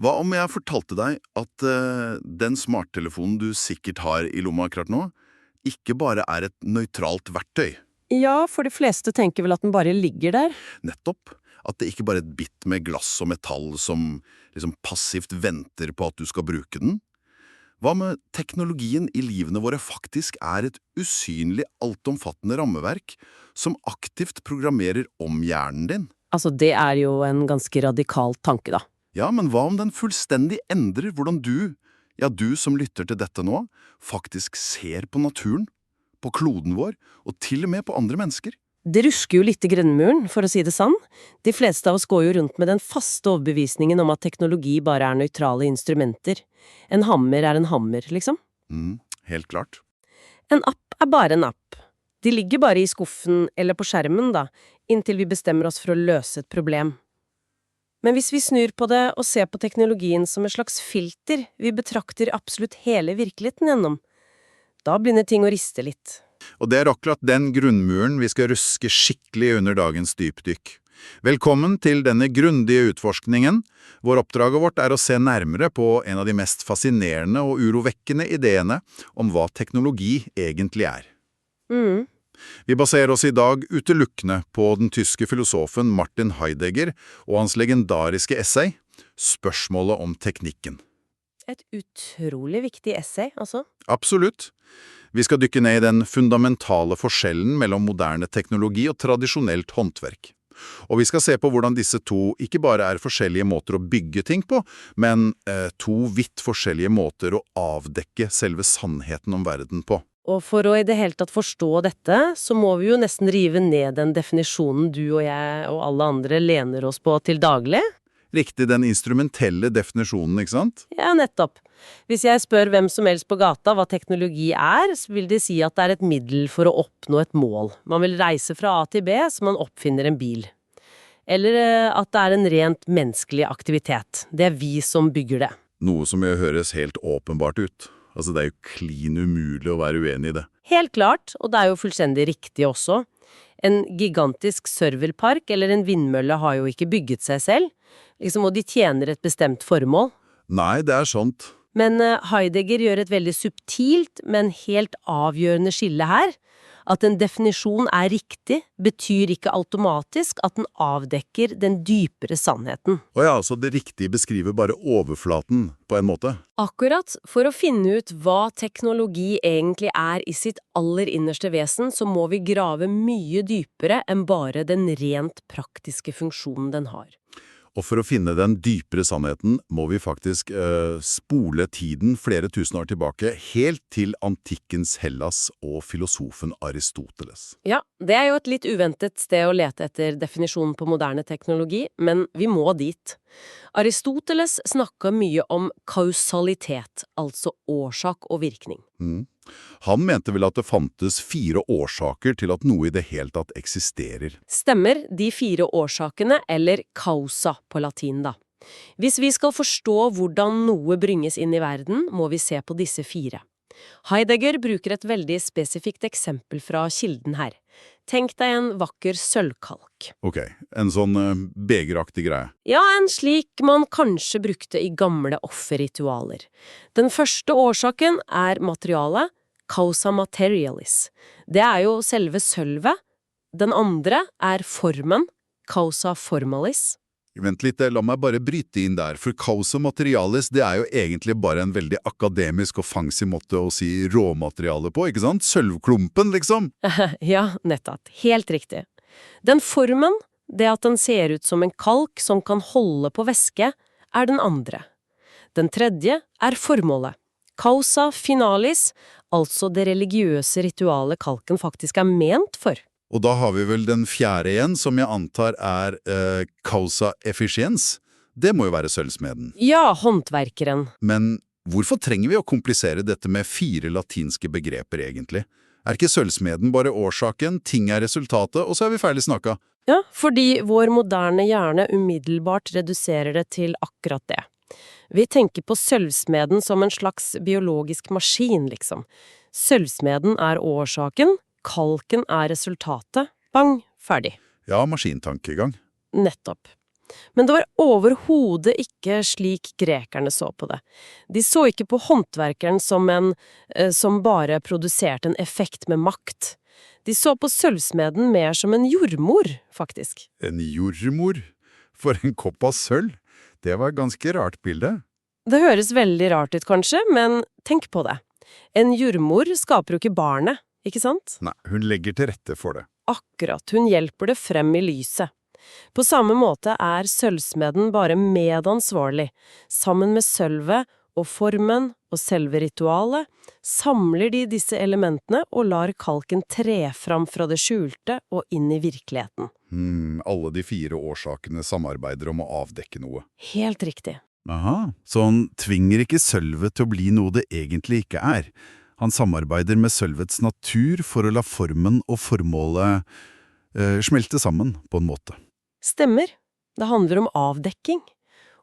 Hva om jeg fortalte deg at den smarttelefonen du sikkert har i lomma akkurat nå, ikke bare er et nøytralt verktøy? Ja, for de fleste tenker vel at den bare ligger der. Nettopp. At det ikke bare er et bitt med glass og metall som liksom passivt venter på at du skal bruke den. Hva med teknologien i livene våre faktisk er et usynlig, altomfattende rammeverk som aktivt programmerer om hjernen din? Altså, det er jo en ganske radikal tanke, da. Ja, men hva om den fullstendig endrer hvordan du som lytter til dette nå, faktisk ser på naturen, på kloden vår, og til og med på andre mennesker? Det rusker jo litt i grunnmuren, for å si det sann. De fleste av oss går jo rundt med den faste overbevisningen om at teknologi bare er nøytrale instrumenter. En hammer er en hammer, liksom. Helt klart. En app er bare en app. De ligger bare i skuffen eller på skjermen, da, inntil vi bestemmer oss for å løse et problem. Men hvis vi snur på det og ser på teknologien som et slags filter vi betrakter absolutt hele virkeligheten gjennom, da begynner ting å riste litt. Og det er akkurat den grunnmuren vi skal ruske skikkelig under dagens dypdykk. Velkommen til denne grundige utforskningen. Hvor oppdraget vårt er å se nærmere på en av de mest fascinerende og urovekkende ideene om hva teknologi egentlig er. Vi baserer oss i dag utelukkende på den tyske filosofen Martin Heidegger og hans legendariske essay «Spørsmålet om teknikken». Et utrolig viktig essay, altså. Absolutt. Vi skal dykke ned i den fundamentale forskjellen mellom moderne teknologi og tradisjonelt håndverk. Og vi skal se på hvordan disse to ikke bare er forskjellige måter å bygge ting på, men to vidt forskjellige måter å avdekke selve sannheten om verden på. Og for å i det hele tatt forstå dette, så må vi jo nesten rive ned den definisjonen du og jeg og alle andre lener oss på til daglig. Riktig, den instrumentelle definisjonen, ikke sant? Ja, nettopp. Hvis jeg spør hvem som helst på gata hva teknologi er, så vil de si at det er et middel for å oppnå et mål. Man vil reise fra A til B, så man oppfinner en bil. Eller at det er en rent menneskelig aktivitet. Det er vi som bygger det. Noe som jo høres helt åpenbart ut. Altså, det er jo klin umulig å være uenig i det. Helt klart, og det er jo fullstendig riktig også. En gigantisk serverpark eller en vindmølle har jo ikke bygget seg selv, og de tjener et bestemt formål. Nei, det er sant. Men Heidegger gjør et veldig subtilt, men helt avgjørende skille her. At en definisjon er riktig, betyr ikke automatisk at den avdekker den dypere sannheten. Og ja, altså det riktige beskriver bare overflaten, på en måte. Akkurat. For å finne ut hva teknologi egentlig er i sitt aller innerste vesen, så må vi grave mye dypere enn bare den rent praktiske funksjonen den har. Og for å finne den dypere sannheten må vi faktisk spole tiden flere tusen år tilbake, helt til antikkens Hellas og filosofen Aristoteles. Ja, det er jo et litt uventet sted å lete etter definisjonen på moderne teknologi, men vi må dit. Aristoteles snakket mye om kausalitet, altså årsak og virkning. Han mente vel at det fantes 4 årsaker til at noe i det hele tatt eksisterer. Stemmer, de 4 årsakene, eller causa på latin da. Hvis vi skal forstå hvordan noe bringes inn i verden, må vi se på disse 4. Heidegger bruker et veldig spesifikt eksempel fra kilden her. Tenk deg en vakker sølvkalk. Ok, en sånn begeraktig greie. Ja, en slik man kanskje brukte i gamle offerritualer. Den første årsaken er materialet, causa materialis. Det er jo selve sølvet. Den andre er formen, causa formalis. Vent litt, la meg bare bryte inn der, for causa materialis det er jo egentlig bare en veldig akademisk og fancy måte å si råmateriale på, ikke sant? Sølvklumpen, liksom. Ja, nettopp. Helt riktig. Den formen, det at den ser ut som en kalk som kan holde på væske, er den andre. Den tredje er formålet. Causa finalis, altså det religiøse ritualet kalken faktisk er ment for. Og da har vi vel den fjerde igjen, som jeg antar er causa efficiens. Det må jo være sølvsmeden. Ja, håndverkeren. Men hvorfor trenger vi å komplisere dette med 4 latinske begreper egentlig? Er ikke sølvsmeden bare årsaken, ting er resultatet, og så er vi ferdig snakket? Ja, fordi vår moderne hjerne umiddelbart reduserer det til akkurat det. Vi tenker på sølvsmeden som en slags biologisk maskin, liksom. Sølvsmeden er årsaken, kalken er resultatet. Bang, ferdig. Ja, maskintankegang. Nettopp. Men det var overhodet ikke slik grekerne så på det. De så ikke på håndverkeren som som bare produserte en effekt med makt. De så på sølvsmeden mer som en jordmor, faktisk. En jordmor? For en kopp av sølv? Det var et ganske rart bilde. Det høres veldig rart ut kanskje, men tenk på det. En jordmor skaper jo ikke barnet, ikke sant? Nei, hun legger til rette for det. Akkurat, hun hjelper det frem i lyset. På samme måte er sølvsmeden bare medansvarlig. Sammen med sølvet og formen og selve ritualet samler de disse elementene og lar kalken tre fram fra det skjulte og inn i virkeligheten. Alle de 4 årsakene samarbeider om å avdekke noe. Helt riktig. Aha, så han tvinger ikke sølvet til å bli noe det egentlig ikke er. Han samarbeider med sølvets natur for å la formen og formålet smelte sammen på en måte. Stemmer. Det handler om avdekking.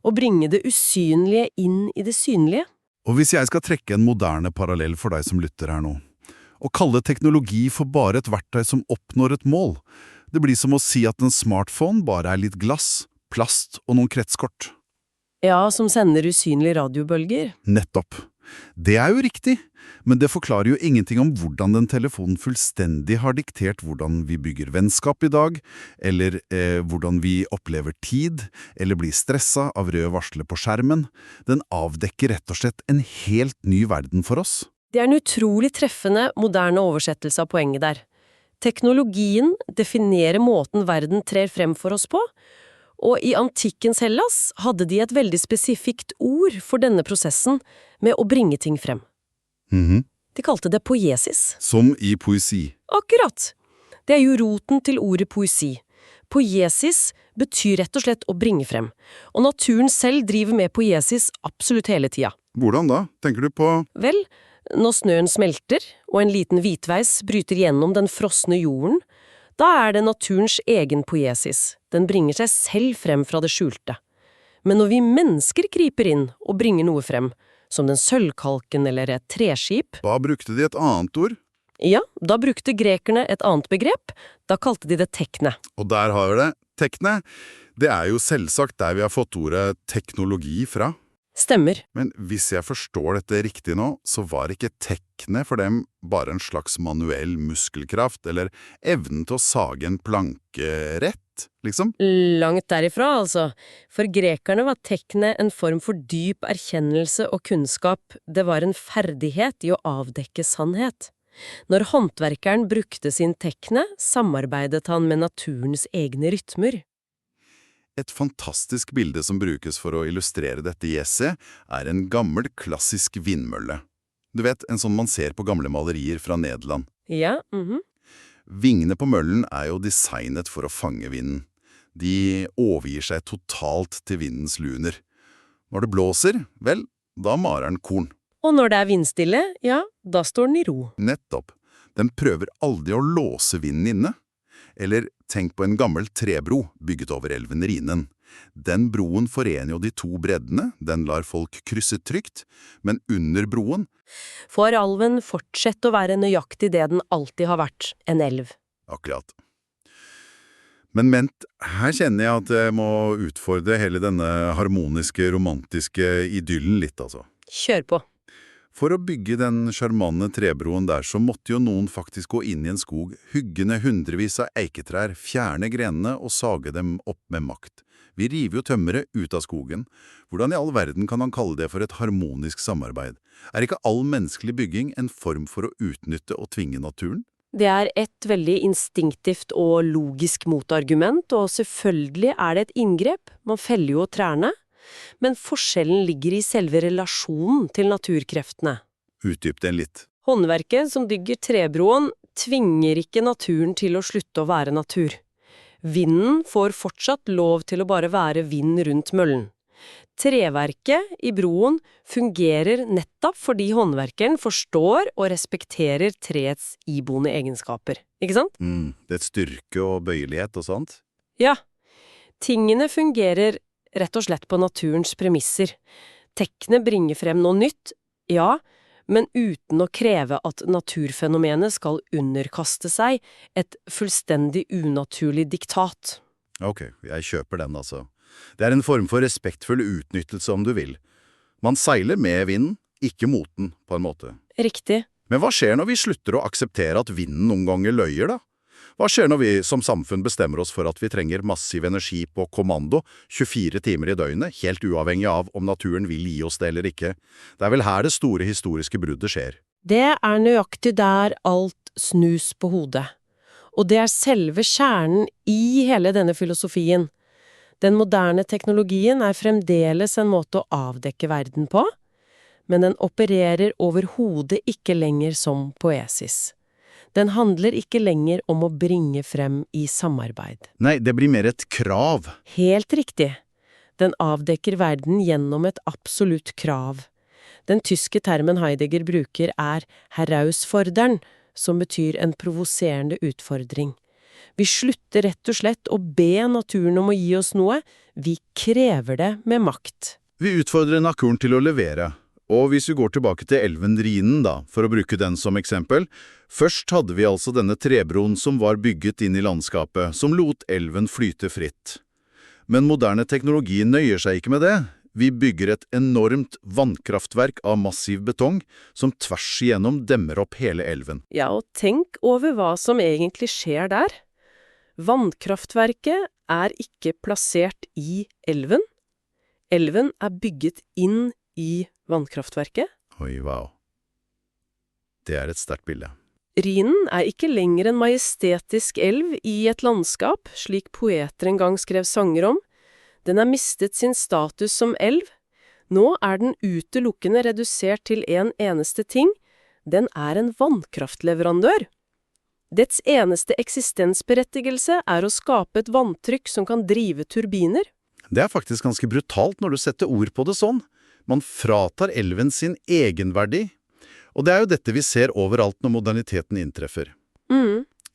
Å bringe det usynlige inn i det synlige. Og hvis jeg skal trekke en moderne parallell for deg som lytter her nå, å kalle teknologi for bare et verktøy som oppnår et mål, det blir som å si at en smartphone bare er litt glass, plast og noen kretskort. Ja, som sender usynlige radiobølger. Nettopp. Det er jo riktig, men det forklarer jo ingenting om hvordan den telefonen fullstendig har diktert hvordan vi bygger vennskap i dag, eller hvordan vi opplever tid, eller blir stresset av røde varsler på skjermen. Den avdekker rett og slett en helt ny verden for oss. Det er en utrolig treffende, moderne oversettelse av poenget der. Teknologien definerer måten verden trer frem for oss på, og i antikkens Hellas hadde de et veldig spesifikt ord for denne prosessen med å bringe ting frem. De kalte det poiesis. Som i poesi. Akkurat! Det er jo roten til ordet poesi. Poiesis betyr rett og slett å bringe frem, og naturen selv driver med poiesis absolutt hele tida. Hvordan da? Tenker du på… Vel, når snøen smelter, og en liten hvitveis bryter gjennom den frosne jorden, da er det naturens egen poiesis. Den bringer seg selv frem fra det skjulte. Men når vi mennesker griper inn og bringer noe frem, som den sølvkalken eller et treskip… Da brukte de et annet ord. Ja, da brukte grekerne et annet begrep. Da kalte de det tekne. Og der har vi det. Tekne. Det er jo selvsagt der vi har fått ordet teknologi fra. Stemmer. Men hvis jeg forstår dette riktig nå, så var ikke tekne for dem bare en slags manuell muskelkraft, eller evnen til å sage en planke rett, liksom? Langt derifra, altså. For grekerne var tekne en form for dyp erkjennelse og kunnskap. Det var en ferdighet i å avdekke sannhet. Når håndverkeren brukte sin tekne, samarbeidet han med naturens egne rytmer. Et fantastisk bilde som brukes for å illustrere dette i essayet, er en gammel, klassisk vindmølle. Du vet, en sånn man ser på gamle malerier fra Nederland. Ja, Vingene på møllen er jo designet for å fange vinden. De overgir seg totalt til vindens luner. Når det blåser, vel, da marer den korn. Og når det er vindstille, ja, da står den i ro. Nettopp. Den prøver aldri å låse vinden inne. Eller tenk på en gammel trebro bygget over elven Rhinen. Den broen forener jo de 2 breddene, den lar folk krysse trygt, men under broen… Får alven fortsette å være nøyaktig det den alltid har vært, en elv. Akkurat. Men her kjenner jeg at jeg må utfordre hele denne harmoniske, romantiske idyllen litt, altså. Kjør på. For å bygge den sjarmante trebroen der, så måtte jo noen faktisk gå inn i en skog, hugge ned hundrevis av eiketrær, fjerne grenene og sage dem opp med makt. Vi river jo tømmeret ut av skogen. Hvordan i all verden kan han kalle det for et harmonisk samarbeid? Er ikke all menneskelig bygging en form for å utnytte og tvinge naturen? Det er et veldig instinktivt og logisk motargument, og selvfølgelig er det et inngrep. Man feller jo trærne. Men forskjellen ligger i selve relasjonen til naturkreftene. Utdyp den litt. Håndverket som bygger trebroen tvinger ikke naturen til å slutte å være natur. Vinden får fortsatt lov til å bare være vind rundt møllen. Treverket i broen fungerer nettopp fordi håndverkeren forstår og respekterer treets iboende egenskaper. Ikke sant? Det er et styrke og bøyelighet og sånt. Ja. Tingene fungerer rett og slett på naturens premisser. Tekne bringer frem noe nytt, ja, men uten å kreve at naturfenomenet skal underkaste seg et fullstendig unaturlig diktat. Ok, jeg kjøper den altså. Det er en form for respektfull utnyttelse om du vil. Man seiler med vinden, ikke mot den, på en måte. Riktig. Men hva skjer når vi slutter å akseptere at vinden noen ganger løyer, da? Hva skjer når vi som samfunn bestemmer oss for at vi trenger massiv energi på kommando 24 timer i døgnet, helt uavhengig av om naturen vil gi oss det eller ikke? Det er vel her det store historiske bruddet skjer. Det er nøyaktig der alt snus på hodet. Og det er selve kjernen i hele denne filosofien. Den moderne teknologien er fremdeles en måte å avdekke verden på, men den opererer overhodet ikke lenger som poesis. Den handler ikke lenger om å bringe frem i samarbeid. Nei, det blir mer et krav. Helt riktig. Den avdekker verden gjennom et absolutt krav. Den tyske termen Heidegger bruker er herausfordern, som betyr en provoserende utfordring. Vi slutter rett og slett å be naturen om å gi oss noe, vi krever det med makt. Vi utfordrer naturen til å levere. Og hvis vi går tilbake til elven Rhinen da, for å bruke den som eksempel, først hadde vi altså denne trebroen som var bygget inn i landskapet, som lot elven flyte fritt. Men moderne teknologi nøyer seg ikke med det. Vi bygger et enormt vannkraftverk av massiv betong, som tvers igjennom demmer opp hele elven. Ja, og tenk over hva som egentlig skjer der. Vannkraftverket er ikke plassert i elven. Elven er bygget inn i vannkraftverket. Oi, wow. Det er et sterkt bilde. Rhinen er ikke lenger en majestetisk elv i et landskap, slik poeter en gang skrev sanger om. Den har mistet sin status som elv. Nå er den utelukkende redusert til en eneste ting. Den er en vannkraftleverandør. Dets eneste eksistensberettigelse er å skape et vanntrykk som kan drive turbiner. Det er faktisk ganske brutalt når du setter ord på det sånn. Man fratar elven sin egenverdi, og det er jo dette vi ser overalt når moderniteten inntreffer.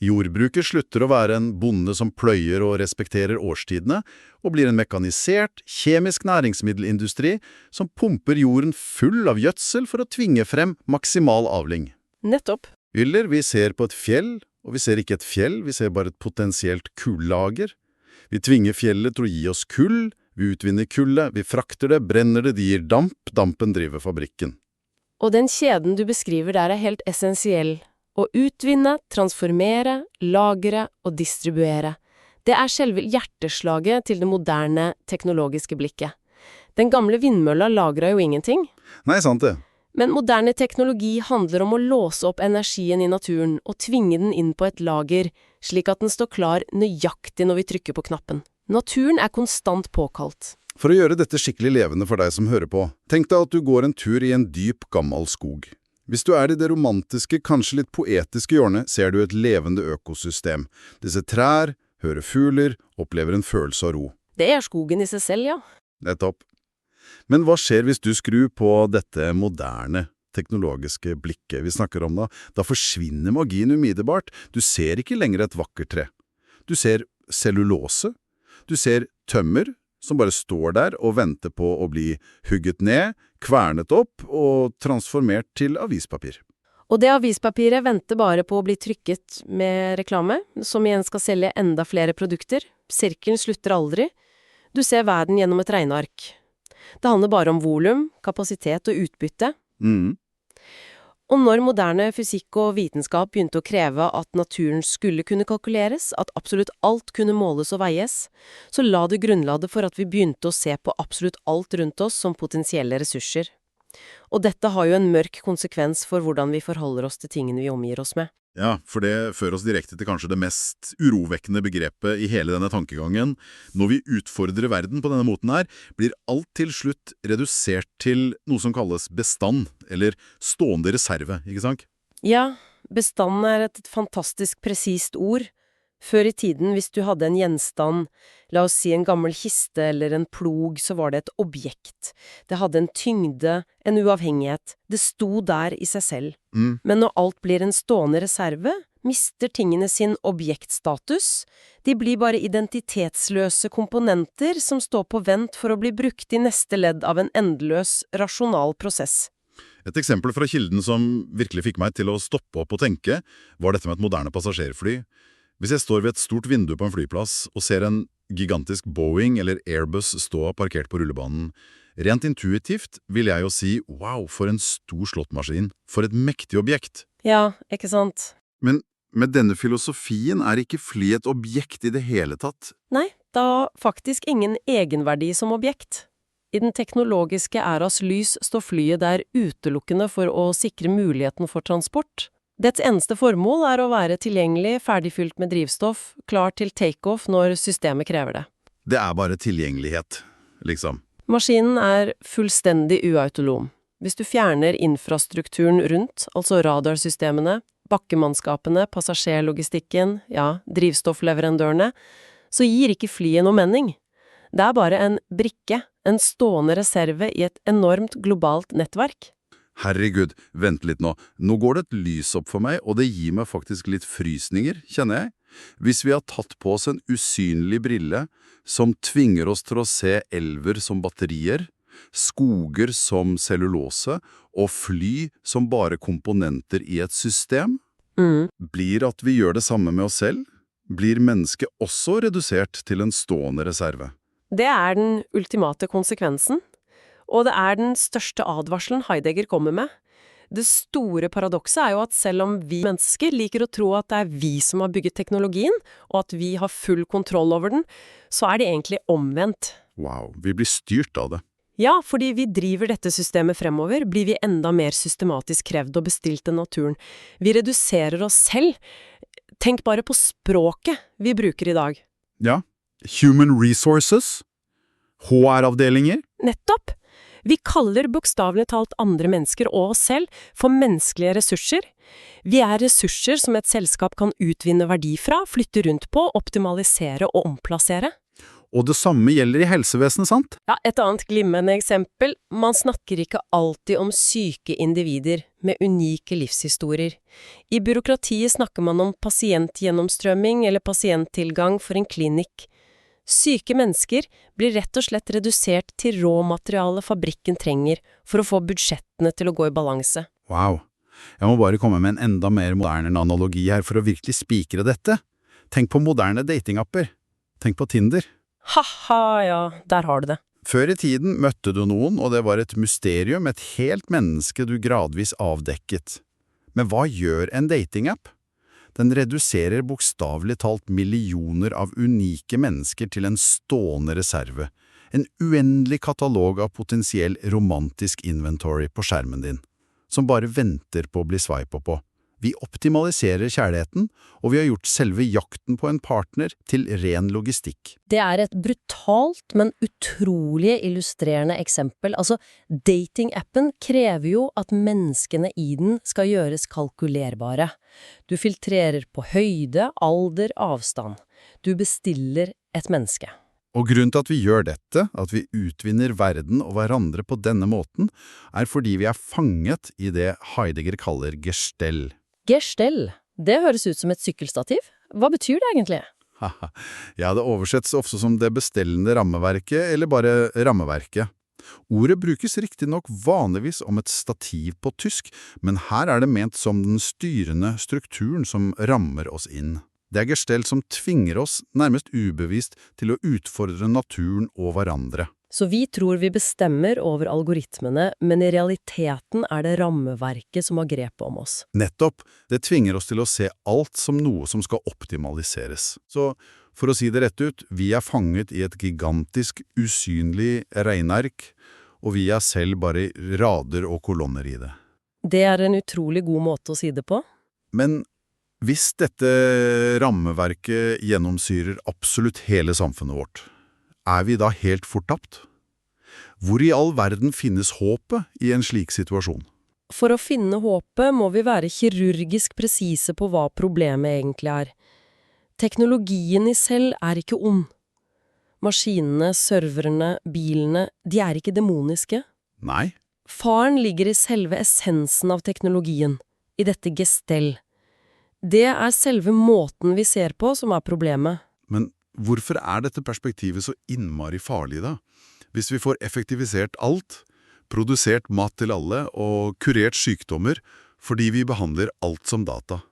Jordbruket slutter å være en bonde som pløyer og respekterer årstidene, og blir en mekanisert, kjemisk næringsmiddelindustri som pumper jorden full av gjødsel for å tvinge frem maksimal avling. Nettopp. Eller vi ser på et fjell, og vi ser ikke et fjell, vi ser bare et potensielt kullager. Vi tvinger fjellet til å gi oss kull. Vi utvinner kullet, vi frakter det, brenner det, de gir damp, dampen driver fabrikken. Og den kjeden du beskriver der er helt essensiell. Å utvinne, transformere, lagre og distribuere. Det er selve hjerteslaget til det moderne teknologiske blikket. Den gamle vindmølla lagret jo ingenting. Nei, sant det. Men moderne teknologi handler om å låse opp energien i naturen og tvinge den inn på et lager, slik at den står klar nøyaktig når vi trykker på knappen. Naturen er konstant påkalt. For å gjøre dette skikkelig levende for deg som hører på, tenk deg at du går en tur i en dyp, gammel skog. Hvis du er i det romantiske, kanskje litt poetiske hjørnet, ser du et levende økosystem. Disse trær, hører fugler, opplever en følelse av ro. Det er skogen i seg selv, ja. Nettopp. Men hva skjer hvis du skrur på dette moderne, teknologiske blikket vi snakker om da? Da forsvinner magien umiddelbart. Du ser ikke lenger et vakkert tre. Du ser cellulose. Du ser tømmer som bare står der og venter på å bli hugget ned, kvernet opp og transformert til avispapir. Og det avispapiret venter bare på å bli trykket med reklame, som igjen skal selge enda flere produkter. Sirkelen slutter aldri. Du ser verden gjennom et regneark. Det handler bare om volum, kapasitet og utbytte. Og når moderne fysikk og vitenskap begynte å kreve at naturen skulle kunne kalkuleres, at absolutt alt kunne måles og veies, så la det grunnlaget for at vi begynte å se på absolutt alt rundt oss som potensielle ressurser. Og dette har jo en mørk konsekvens for hvordan vi forholder oss til tingene vi omgir oss med. Ja, for det fører oss direkte til kanskje det mest urovekkende begrepet i hele denne tankegangen. Når vi utfordrer verden på denne måten her, blir alt til slutt redusert til noe som kalles bestand, eller stående reserve, ikke sant? Ja, bestand er et fantastisk presist ord. Før i tiden, hvis du hadde en gjenstand, la oss si en gammel kiste eller en plog, så var det et objekt. Det hadde en tyngde, en uavhengighet. Det sto der i seg selv. Men når alt blir en stående reserve, mister tingene sin objektstatus. De blir bare identitetsløse komponenter som står på vent for å bli brukt i neste ledd av en endeløs, rasjonal prosess. Et eksempel fra kilden som virkelig fikk meg til å stoppe opp og tenke, var dette med et moderne passasjerfly. Hvis jeg står ved et stort vindu på en flyplass og ser en gigantisk Boeing eller Airbus stå parkert på rullebanen, rent intuitivt vil jeg jo si «wow, for en stor slåttmaskin, for et mektig objekt». Ja, ikke sant? Men med denne filosofien er ikke fly et objekt i det hele tatt. Nei, da faktisk ingen egenverdi som objekt. I den teknologiske æras lys står flyet der utelukkende for å sikre muligheten for transport. Dets eneste formål er å være tilgjengelig, ferdigfylt med drivstoff, klar til takeoff når systemet krever det. Det er bare tilgjengelighet, liksom. Maskinen er fullstendig uautonom. Hvis du fjerner infrastrukturen rundt, altså radarsystemene, bakkemannskapene, passasjerlogistikken, ja, drivstoffleverandørene, så gir ikke flyet noe mening. Det er bare en brikke, en stående reserve i et enormt globalt nettverk. Herregud, vent litt nå. Nå går det et lys opp for meg, og det gir meg faktisk litt frysninger, kjenner jeg. Hvis vi har tatt på oss en usynlig brille som tvinger oss til å se elver som batterier, skoger som cellulose og fly som bare komponenter i et system, blir at vi gjør det samme med oss selv, blir mennesket også redusert til en stående reserve. Det er den ultimate konsekvensen, og det er den største advarselen Heidegger kommer med. Det store paradokset er jo at selv om vi mennesker liker å tro at det er vi som har bygget teknologien, og at vi har full kontroll over den, så er det egentlig omvendt. Wow, vi blir styrt av det. Ja, fordi vi driver dette systemet fremover, blir vi enda mer systematisk krevd og bestilt enn naturen. Vi reduserer oss selv. Tenk bare på språket vi bruker i dag. Ja, human resources, HR-avdelinger. Nettopp! Vi kaller bokstavelig talt andre mennesker og oss selv for menneskelige ressurser. Vi er ressurser som et selskap kan utvinne verdi fra, flytte rundt på, optimalisere og omplassere. Og det samme gjelder i helsevesenet, sant? Ja, et annet glimrende eksempel. Man snakker ikke alltid om syke individer med unike livshistorier. I byråkratiet snakker man om pasientgjennomstrømming eller pasienttilgang for en klinikk. Syke mennesker blir rett og slett redusert til råmateriale fabrikken trenger for å få budsjettene til å gå i balanse. Wow. Jeg må bare komme med en enda mer moderne analogi her for å virkelig spikre dette. Tenk på moderne datingapper. Tenk på Tinder. Haha, ja, der har du det. Før i tiden møtte du noen, og det var et mysterium, et helt menneske du gradvis avdekket. Men hva gjør en datingapp? Den reduserer bokstavelig talt millioner av unike mennesker til en stående reserve, en uendelig katalog av potensiell romantisk inventory på skjermen din, som bare venter på å bli sveipet på. Vi optimaliserer kjærligheten, og vi har gjort selve jakten på en partner til ren logistikk. Det er et brutalt, men utrolig illustrerende eksempel. Altså, dating-appen krever jo at menneskene i den skal gjøres kalkulerbare. Du filtrerer på høyde, alder, avstand. Du bestiller et menneske. Og grunnen til at vi gjør dette, at vi utvinner verden og hverandre på denne måten, er fordi vi er fanget i det Heidegger kaller gestell. Gestell, det høres ut som et sykkelstativ. Hva betyr det egentlig? Ja, det oversettes ofte som det bestellende rammeverket, eller bare rammeverket. Ordet brukes riktignok vanligvis om et stativ på tysk, men her er det ment som den styrende strukturen som rammer oss inn. Det er gestell som tvinger oss, nærmest ubevisst, til å utfordre naturen og hverandre. Så vi tror vi bestemmer over algoritmene, men i realiteten er det rammeverket som har grepet om oss. Nettopp, det tvinger oss til å se alt som noe som skal optimaliseres. Så for å si det rett ut, vi er fanget i et gigantisk, usynlig regneark, og vi er selv bare rader og kolonner i det. Det er en utrolig god måte å si det på. Men hvis dette rammeverket gjennomsyrer absolutt hele samfunnet vårt, er vi da helt fortapt? Hvor i all verden finnes håpet i en slik situasjon? For å finne håpet må vi være kirurgisk presise på hva problemet egentlig er. Teknologien i selv er ikke ond. Maskinene, serverne, bilene, de er ikke demoniske. Nei. Faren ligger i selve essensen av teknologien, i dette gestell. Det er selve måten vi ser på som er problemet. Men hvorfor er dette perspektivet så innmari farlig da? Hvis vi får effektivisert alt, produsert mat til alle og kurert sykdommer fordi vi behandler alt som data,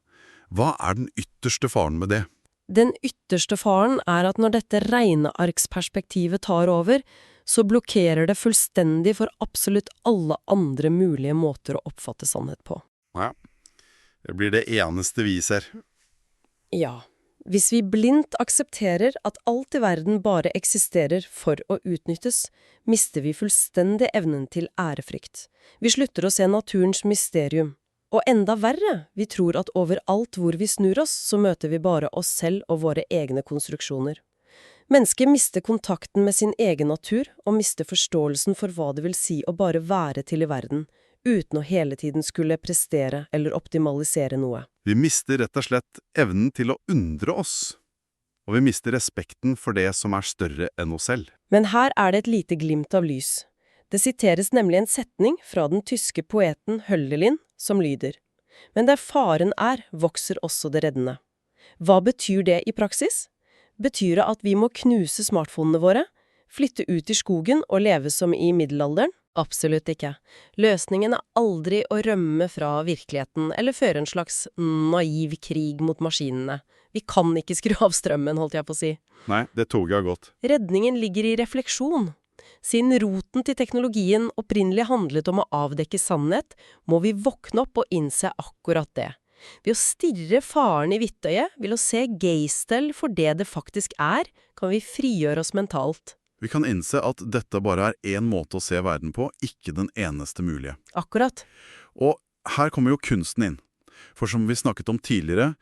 hva er den ytterste faren med det? Den ytterste faren er at når dette regnearksperspektivet tar over, så blokkerer det fullstendig for absolutt alle andre mulige måter å oppfatte sannhet på. Ja, det blir det eneste vi ser. Ja, hvis vi blindt aksepterer at alt i verden bare eksisterer for å utnyttes, mister vi fullstendig evnen til ærefrykt. Vi slutter å se naturens mysterium. Og enda verre, vi tror at overalt hvor vi snur oss, så møter vi bare oss selv og våre egne konstruksjoner. Mennesket mister kontakten med sin egen natur, og mister forståelsen for hva det vil si å bare være til i verden, uten å hele tiden skulle prestere eller optimalisere noe. Vi mister rett og slett evnen til å undre oss, og vi mister respekten for det som er større enn oss selv. Men her er det et lite glimt av lys. Det siteres nemlig en setning fra den tyske poeten Hölderlin som lyder: «Men der faren er, vokser også det reddende». Hva betyr det i praksis? Betyr det at vi må knuse smartfonene våre, flytte ut i skogen og leve som i middelalderen? Absolutt ikke. Løsningen er aldri å rømme fra virkeligheten eller føre en slags naiv krig mot maskinene. Vi kan ikke skru av strømmen, holdt jeg på å si. Nei, det toget har gått. Redningen ligger i refleksjon. Siden roten til teknologien opprinnelig handlet om å avdekke sannhet, må vi våkne opp og innse akkurat det. Ved å stirre faren i hvittøyet, ved å se geistel for det det faktisk er, kan vi frigjøre oss mentalt. Vi kan innse at dette bare er en måte å se verden på, ikke den eneste mulige. Akkurat. Og her kommer jo kunsten inn. For som vi snakket om tidligere,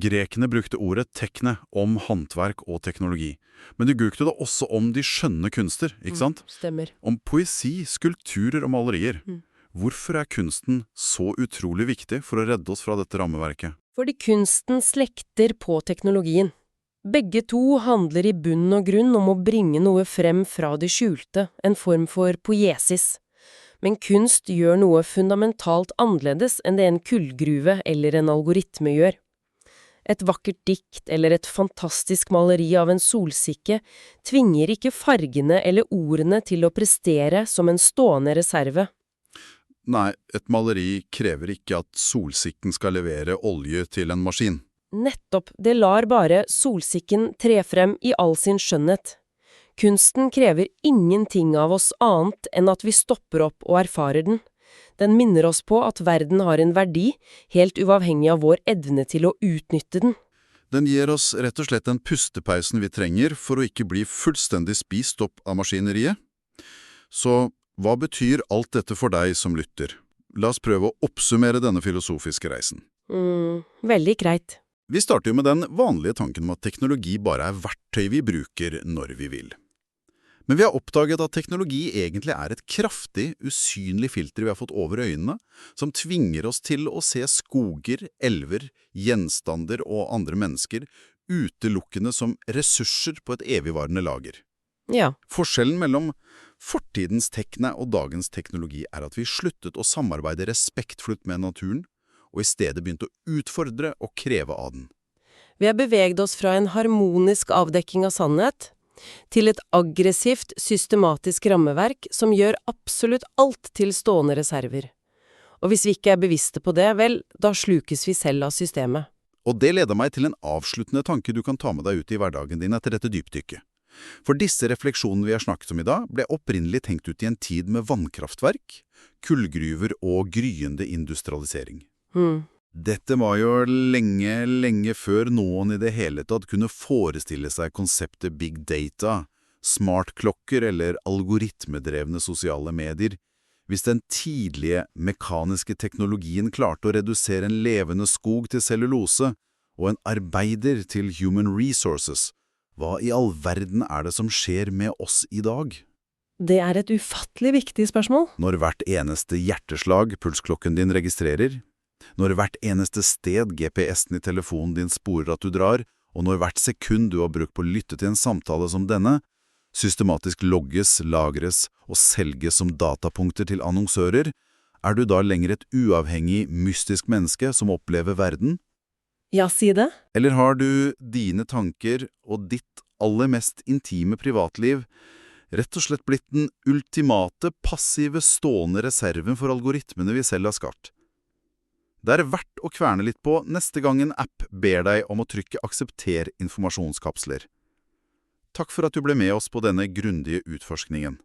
grekerne brukte ordet tekne om håndverk og teknologi. Men de brukte det også om de skjønne kunster, ikke sant? Stemmer. Om poesi, skulpturer og malerier. Hvorfor er kunsten så utrolig viktig for å redde oss fra dette rammeverket? Fordi kunsten slekter på teknologien. Begge to handler i bunn og grunn om å bringe noe frem fra det skjulte, en form for poiesis. Men kunst gjør noe fundamentalt annerledes enn det en kullgruve eller en algoritme gjør. Et vakkert dikt eller et fantastisk maleri av en solsikke tvinger ikke fargene eller ordene til å prestere som en stående reserve. Nei, et maleri krever ikke at solsikken skal levere olje til en maskin. Nettopp, det lar bare solsikken tre frem i all sin skjønnhet. Kunsten krever ingenting av oss annet enn at vi stopper opp og erfarer den. Den minner oss på at verden har en verdi, helt uavhengig av vår evne til å utnytte den. Den gir oss rett og slett den pustepausen vi trenger for å ikke bli fullstendig spist opp av maskineriet. Så hva betyr alt dette for deg som lytter? La oss prøve å oppsummere denne filosofiske reisen. Veldig greit. Vi starter jo med den vanlige tanken om at teknologi bare er verktøy vi bruker når vi vil. Men vi har oppdaget at teknologi egentlig er et kraftig, usynlig filter vi har fått over øynene, som tvinger oss til å se skoger, elver, gjenstander og andre mennesker utelukkende som ressurser på et evigvarende lager. Ja. Forskjellen mellom fortidens tekne og dagens teknologi er at vi sluttet å samarbeide respektfullt med naturen, og i stedet begynte å utfordre og kreve av den. Vi har beveget oss fra en harmonisk avdekking av sannhet til et aggressivt, systematisk rammeverk som gjør absolutt alt til stående reserver. Og hvis vi ikke er bevisste på det, vel, da slukes vi selv av systemet. Og det leder meg til en avsluttende tanke du kan ta med deg ut i hverdagen din etter dette dypdykket. For disse refleksjonene vi har snakket om i dag, ble opprinnelig tenkt ut i en tid med vannkraftverk, kullgruver og gryende industrialisering. Dette var jo lenge før noen i det hele tatt kunne forestille seg konseptet big data, smartklokker eller algoritmedrevne sosiale medier. Hvis den tidlige mekaniske teknologien klarte å redusere en levende skog til cellulose og en arbeider til human resources, hva i all verden er det som skjer med oss i dag? Det er et ufattelig viktig spørsmål. Når hvert eneste hjerteslag pulsklokken din registrerer, når hvert eneste sted GPS-en i telefonen din sporer at du drar, og når hvert sekund du har brukt på å lytte til en samtale som denne, systematisk logges, lagres og selges som datapunkter til annonsører, er du da lenger et uavhengig, mystisk menneske som opplever verden? Ja, si det. Eller har du dine tanker og ditt aller mest intime privatliv rett og slett blitt den ultimate, passive, stående reserven for algoritmene vi selv har skapt? Det er verdt å kverne litt på neste gang en app ber deg om å trykke «aksepter informasjonskapsler». Takk for at du ble med oss på denne grundige utforskningen.